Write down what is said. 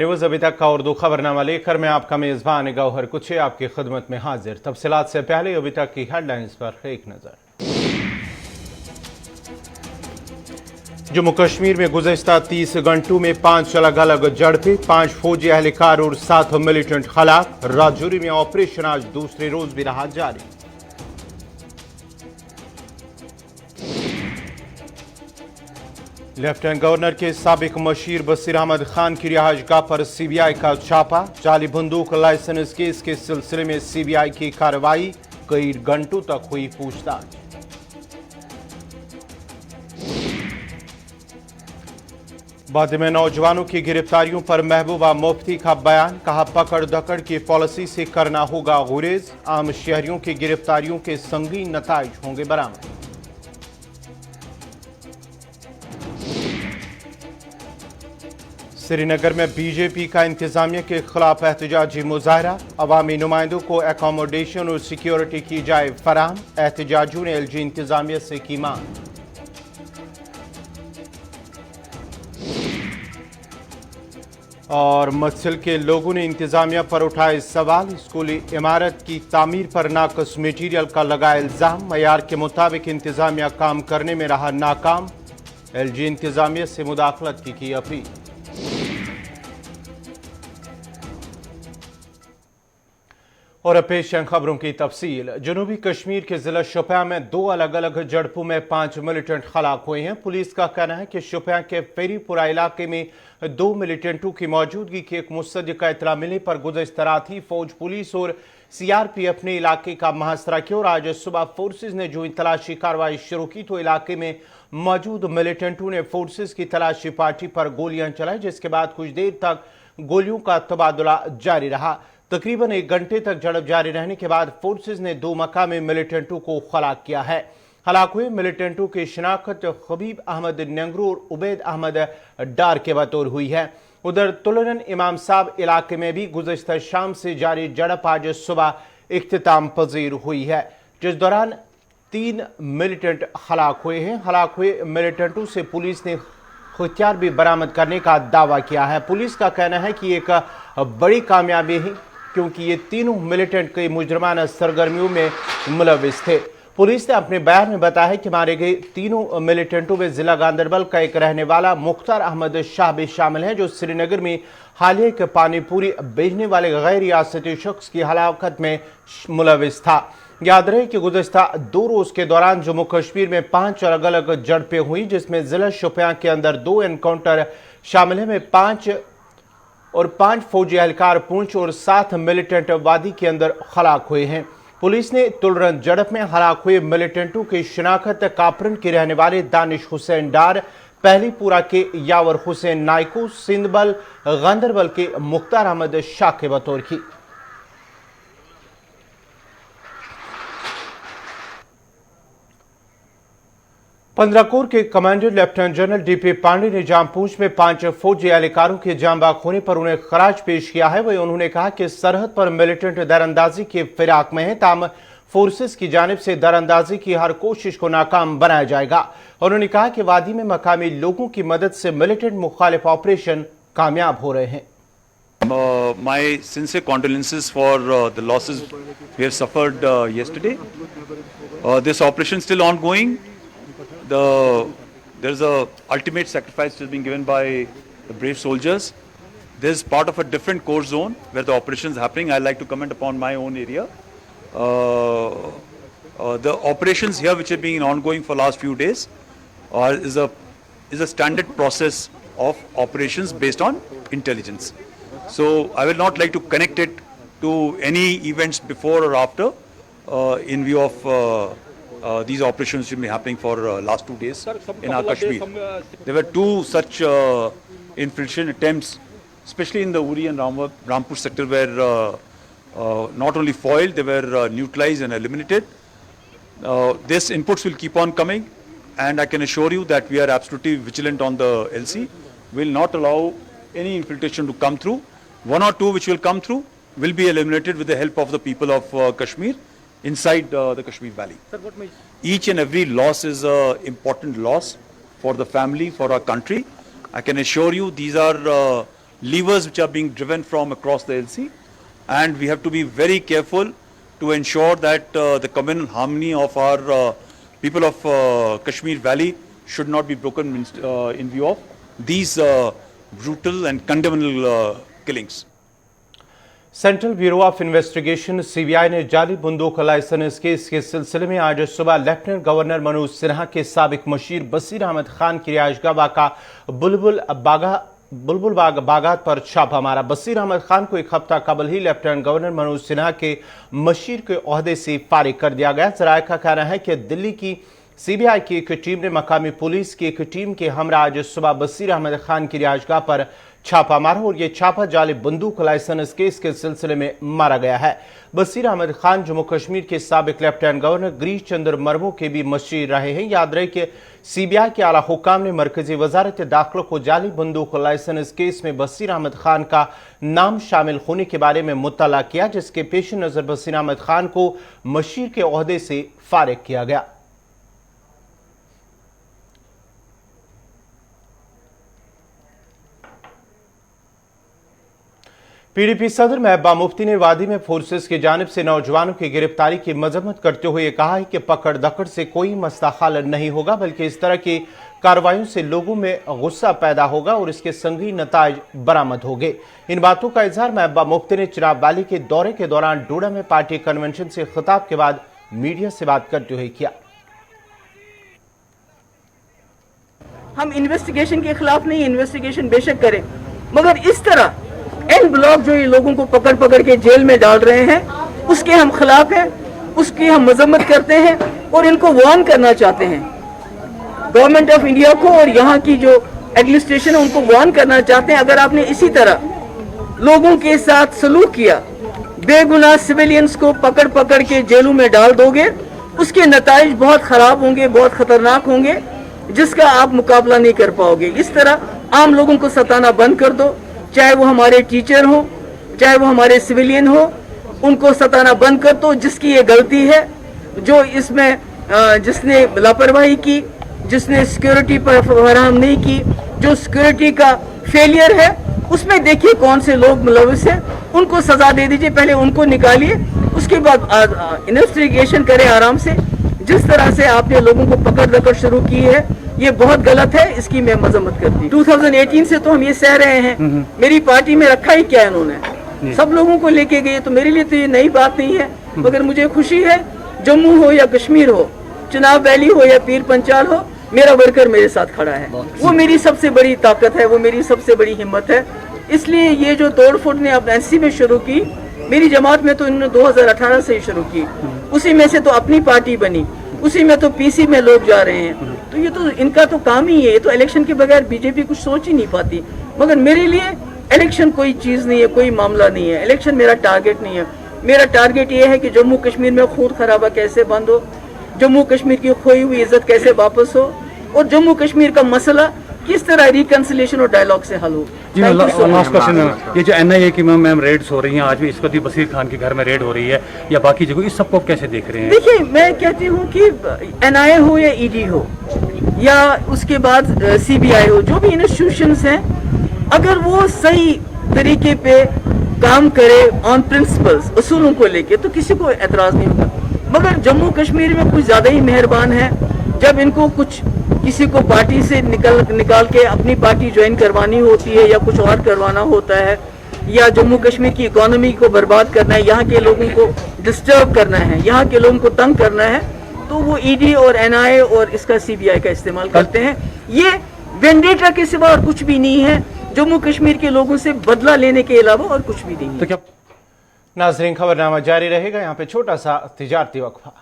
News अभी तक का उर्दू खबरनामा लेकर मैं आपका मेजबान गौहर कुछ आपकी खिदमत में हाजिर। तफसीलात से पहले अभी तक की हेडलाइंस पर एक नजर। जम्मू कश्मीर में गुज़श्ता 30 घंटों में 5 अलग अलग झड़पें, 5 फौजी एहलकार और 7 मिलिटेंट हलाक। राजौरी में ऑपरेशन आज दूसरे रोज भी रहा जारी। लेफ्टिनेंट गवर्नर के साबिक मशीर बसीर अहमद खान की रिहाइशगाह पर सीबीआई का छापा। जाली बंदूक लाइसेंस केस के सिलसिले में सीबीआई की कार्रवाई, कई घंटों तक हुई पूछताछ। वादी में नौजवानों की गिरफ्तारियों पर महबूबा मुफ्ती का बयान, कहा पकड़ दकड़ की पॉलिसी से करना होगा गुरेज, आम शहरियों की गिरफ्तारियों के संगीन नताइज होंगे बरामद। श्रीनगर में बीजेपी का इंतजामिया के खिलाफ एहतजाजी मुजाहरा, अवामी नुमाइंदों को एकोमोडेशन और सिक्योरिटी की जाए फराहम। एहतजाजियों ने एलजी इंतजामिया से की मांग। और मत्सिल के लोगों ने इंतजामिया पर उठाए सवाल, स्कूली इमारत की तामीर पर नाकस मटीरियल का लगाया इल्जाम। मयार के मुताबिक इंतजामिया काम करने में रहा नाकाम। एलजी इंतजामिया से मुदाखलत की अपील। और पेश हैं खबरों की तफसील। जनूबी कश्मीर के जिला शोपियां में 2 अलग अलग झड़पों में 5 मिलिटेंट हलाक हुए हैं। पुलिस का कहना है कि शोपियां के फेरीपुरा इलाके में 2 मिलिटेंटों की मौजूदगी की एक मुस्तदिका इतला मिलने पर गुज़श्ता रात ही फौज, पुलिस और सीआरपीएफ ने इलाके का मुहासरा किया और आज सुबह फोर्सेज ने जो तलाशी कार्रवाई शुरू की तो इलाके में मौजूद मिलिटेंटों ने फोर्सेज की तलाशी पार्टी पर गोलियां चलाई, जिसके बाद कुछ देर तक गोलियों का तबादला जारी रहा। तकरीबन 1 घंटे तक झड़प जारी रहने के बाद फोर्सेज ने 2 मकामी मिलिटेंटों को हलाक किया है। हलाक हुए मिलिटेंटों की शिनाख्त खबीब अहमद नेंगरू और उबैद अहमद डार के बतौर हुई है। उधर तुलरन इमाम साहब इलाके में भी गुज़श्ता शाम से जारी झड़प आज सुबह इख्तिताम पजीर हुई है, जिस दौरान 3 मिलिटेंट हलाक हुए हैं। हलाक हुए मिलिटेंटों से पुलिस ने हथियार भी बरामद करने का दावा किया है। पुलिस का कहना है कि एक बड़ी कामयाबी है क्योंकि ये तीनों मिलिटेंट कई मुजरमाना सरगर्मियों में मुलविस थे। पुलिस ने अपने बयान में बताया कि मारे गए तीनों मिलिटेंटों में जिला गांदरबल का एक रहने वाला मुख्तार अहमद शाह भी शामिल है, जो श्रीनगर में हालिया के पानी पूरी बेचने वाले गैर रियासती शख्स की हलाकत में मुलविस था। याद रहे कि गुज़श्ता 2 रोज के दौरान जम्मू कश्मीर में 5 अलग अलग झड़पें हुई, जिसमें जिला शोपियां के अंदर 2 एनकाउंटर शामिल है में 5 फौजी एहलकार पूंछ और 7 मिलिटेंट वादी के अंदर हलाक हुए हैं। पुलिस ने तुलरन झड़प में हलाक हुए मिलिटेंटों की शिनाख्त कापरन के रहने वाले दानिश हुसैन डार, पहलीपुरा के यावर हुसैन नाइकू, सिंधबल गांदरबल के मुख्तार अहमद शाह के बतौर की। पंद्रह कोर के commander lieutenant general DP Pande ने जामपूंछ में 5 फौजी एहलकारों के जांबाग होने पर उन्हें खराज पेश किया है। वही उन्होंने कहा कि सरहद पर मिलिटेंट दरअंदाजी के फिराक में है, ताम फोर्सेस की जानिब से दरअंदाजी की हर कोशिश को नाकाम बनाया जाएगा। उन्होंने कहा कि वादी में मकामी लोगों की मदद से मिलिटेंट मुखालिफ ऑपरेशन कामयाब हो रहे हैं। My sincere condolences for the losses we have suffered yesterday. This operation still ongoing. There's a ultimate sacrifice that is being given by the brave soldiers. This is part of a different core zone where the operation is happening. I'd like to comment upon my own area. The operations here, which have been ongoing for last few days, is a standard process of operations based on intelligence. So I will not like to connect it to any events before or after in view of these operations which have been happening for last 2 days in our Kashmir. There were 2 such infiltration attempts, especially in the Uri and Rampur sector, where not only foiled, they were neutralized and eliminated. These inputs will keep on coming, and I can assure you that we are absolutely vigilant on the LC. We will not allow any infiltration to come through. 1 or 2 which will come through will be eliminated with the help of the people of Kashmir inside the Kashmir Valley. Each and every loss is an important loss for the family, for our country. I can assure you these are levers which are being driven from across the LC, and we have to be very careful to ensure that the communal harmony of our people of Kashmir Valley should not be broken in view of these brutal and condemnable killings. Central bureau of investigation CBI ने जाली बंदूक licence case के सिलसिले में आज सुबह lieutenant governor Manoj Sinha के साबिक मशीर बसीर अहमद खान की रिहाइशगाह वाक़ा बुलबुल बाग बागात पर छापा मारा। बसीर अहमद खान को एक हफ्ता कबल ही लेफ्टिनेंट गवर्नर मनोज सिन्हा के मशीर के ओहदे से फारिग कर दिया गया। जराये का कहना है कि दिल्ली की सीबीआई की एक टीम ने मकामी पुलिस की एक टीम के हमरा आज सुबह बसीर अहमद खान की रिहाइशगाह पर छापा मारा और यह छापा जाली बंदूक लाइसेंस केस के सिलसिले में मारा गया है। बसीर अहमद खान जम्मू कश्मीर के साबिक लेफ्टिनेंट गवर्नर गिरीश चंद्र मर्मू के भी मशीर रहे हैं। याद रहे कि सीबीआई के आला हुकाम ने मरकजी वजारत दाखिला को जाली बंदूक लाइसेंस केस में बसीर अहमद खान का नाम शामिल होने के बारे में मुत्तला किया, जिसके पेश नजर बसीर अहमद खान को मशीर के ओहदे से फारिग किया गया। पीडीपी सदर महबूबा मुफ्ती ने वादी में फोर्सेस की जानिब से नौजवानों की गिरफ्तारी की मजम्मत करते हुए कहा है कि पकड़ दकड़ से कोई मसला हल नहीं होगा, बल्कि इस तरह की कार्रवाइयों से लोगों में गुस्सा पैदा होगा और इसके संगीन नताइज बरामद होंगे। इन बातों का इजहार महबूबा मुफ्ती ने चिनाब वैली के दौरे के दौरान डोडा में पार्टी कन्वेंशन से खिताब के बाद मीडिया से बात करते हुए किया। हम इन्वेस्टिगेशन के खिलाफ नहीं, इन्वेस्टिगेशन बेशक करें, मगर इस तरह एन ब्लॉक जो ये लोगों को पकड़ पकड़ के जेल में डाल रहे हैं उसके हम खिलाफ हैं, उसकी हम मजम्मत करते हैं और इनको वार्न करना चाहते हैं। गवर्नमेंट ऑफ इंडिया को और यहाँ की जो एडमिनिस्ट्रेशन है उनको वार्न करना चाहते हैं, अगर आपने इसी तरह लोगों के साथ सलूक किया, बेगुनाह सिविलियंस को पकड़ पकड़ के जेलों में डाल दोगे, उसके नताइज बहुत खराब होंगे, बहुत खतरनाक होंगे, जिसका आप मुकाबला नहीं कर पाओगे। इस तरह आम लोगों को सताना बंद कर दो, चाहे वो हमारे टीचर हो, चाहे वो हमारे सिविलियन हो, उनको सताना बंद कर दो। जिसकी ये गलती है, जो इसमें जिसने लापरवाही की, जिसने सिक्योरिटी पर फराहम नहीं की, जो सिक्योरिटी का फेलियर है, उसमें देखिए कौन से लोग मुलविस हैं, उनको सजा दे दीजिए, पहले उनको निकालिए, उसके बाद इन्वेस्टिगेशन करें आराम से। जिस तरह से आपने लोगों को पकड़ दकड़ शुरू की है ये बहुत गलत है, इसकी मैं मजम्मत करती हूँ। 2018 से तो हम ये सह रहे हैं, मेरी पार्टी में रखा ही क्या इन्होंने, सब लोगों को लेके गए, तो मेरे लिए तो ये नई बात नहीं है। मगर मुझे खुशी है, जम्मू हो या कश्मीर हो, चिनाब वैली हो या पीर पंचाल हो, मेरा वर्कर मेरे साथ खड़ा है, वो मेरी सबसे बड़ी ताकत है, वो मेरी सबसे बड़ी हिम्मत है। इसलिए ये जो तोड़ फोड़ ने अब एनसी में शुरू की, मेरी जमात में तो इन्होंने 2018 से ही शुरू की, उसी में से तो अपनी पार्टी बनी, उसी में तो पीसी में लोग जा रहे हैं, तो ये तो इनका तो काम ही है। ये तो इलेक्शन के बगैर बीजेपी कुछ सोच ही नहीं पाती। मगर मेरे लिए इलेक्शन कोई चीज़ नहीं है, कोई मामला नहीं है, इलेक्शन मेरा टारगेट नहीं है। मेरा टारगेट ये है कि जम्मू कश्मीर में खून खराबा कैसे बंद हो, जम्मू कश्मीर की खोई हुई इज्जत कैसे वापस हो, और जम्मू कश्मीर का मसला किस तरह रिकंसिलिएशन और डायलॉग से हल हो। लास्ट क्वेश्चन, ये जो एनआईए की मैम रेड्स हो रही हैं, आज भी इस वक्त बसीर खान के घर में रेड हो रही है या बाकी जगह, इस सबको कैसे देख रहे हैं? देखिए, मैं कहती हूँ कि एनआईए हो या ईडी हो या उसके बाद सीबीआई हो, जो भी इंस्टीट्यूशंस हैं, अगर वो सही तरीके पे काम करे ऑन प्रिंसिपल्स, उसूलों को लेके, तो किसी को एतराज नहीं होगा। मगर जम्मू कश्मीर में कुछ ज्यादा ही मेहरबान है, जब इनको कुछ किसी को पार्टी से निकाल के अपनी पार्टी ज्वाइन करवानी होती है या कुछ और करवाना होता है, या जम्मू कश्मीर की इकोनॉमी को बर्बाद करना है, यहाँ के लोगों को डिस्टर्ब करना है, यहाँ के लोगों को तंग करना है, तो वो ईडी और एनआईए और इसका सीबीआई का इस्तेमाल करते हैं। ये वेंडेटा के सिवा और कुछ भी नहीं है, जम्मू कश्मीर के लोगों से बदला लेने के अलावा और कुछ भी नहीं है। तो क्या नाज़रीन, खबरनामा जारी रहेगा, यहाँ पे छोटा सा तिजारती वक्फा।